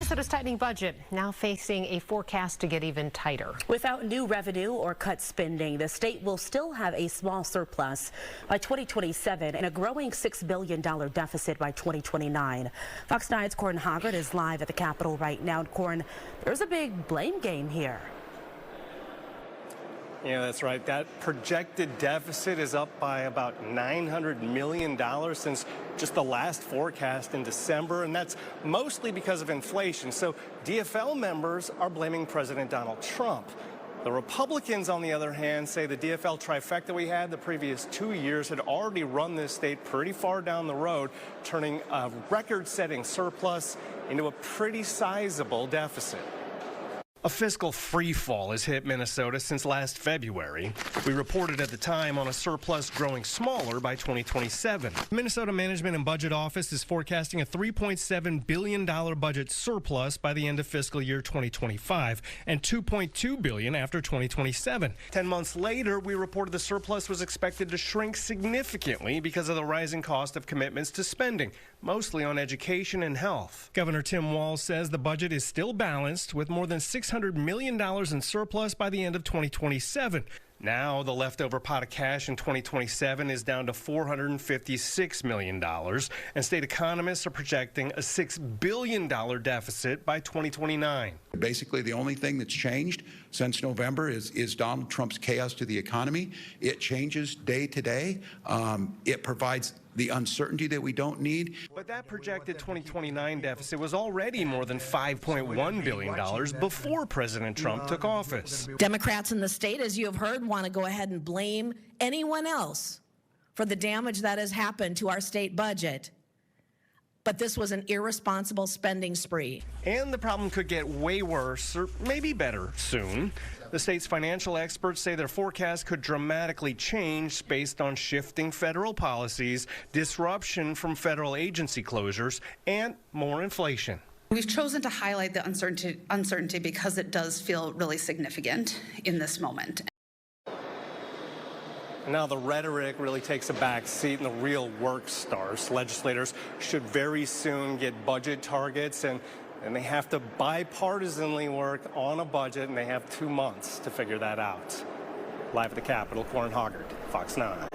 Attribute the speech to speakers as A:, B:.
A: Minnesota's tightening budget now facing a forecast to get even tighter.
B: Without new revenue or cut spending, the state will still have a small surplus by 2027 and a growing $6 billion deficit by 2029. Fox 9's Corin Hoggard is live at the Capitol right now. And Corin, there's a big blame game here.
C: Yeah, that's right. That projected deficit is up by about $900 million since just the last forecast in December, and that's mostly because of inflation. So DFL members are blaming President Donald Trump. The Republicans, on the other hand, say the DFL trifecta we had the previous 2 years had already run this state pretty far down the road, turning a record-setting surplus into a pretty sizable deficit. A fiscal freefall has hit Minnesota since last February. We reported at the time on a surplus growing smaller by 2027. Minnesota Management and Budget Office is forecasting a $3.7 billion budget surplus by the end of fiscal year 2025 and $2.2 billion after 2027. 10 months later, we reported the surplus was expected to shrink significantly because of the rising cost of commitments to spending, mostly on education and health. Governor Tim Walz says the budget is still balanced with more than $600 million in surplus by the end of 2027. Now, the leftover pot of cash in 2027 is down to $456 million, and state economists are projecting a $6 billion deficit by 2029.
D: Basically, the only thing that's changed since November is Donald Trump's chaos to the economy. It changes day to day. It provides the uncertainty that we don't need.
C: But that projected 2029 deficit was already more than $5.1 billion before President Trump took office.
E: Democrats in the state, as you have heard, want to go ahead and blame anyone else for the damage that has happened to our state budget. But this was an irresponsible spending spree.
C: And the problem could get way worse, or maybe better, soon. The state's financial experts say their forecast could dramatically change based on shifting federal policies, disruption from federal agency closures, and more inflation.
F: We've chosen to highlight the uncertainty because it does feel really significant in this moment.
C: Now the rhetoric really takes a back seat and the real work starts. Legislators should very soon get budget targets, and they have to bipartisanly work on a budget, and they have 2 months to figure that out. Live at the Capitol, Corin Hoggard, Fox 9.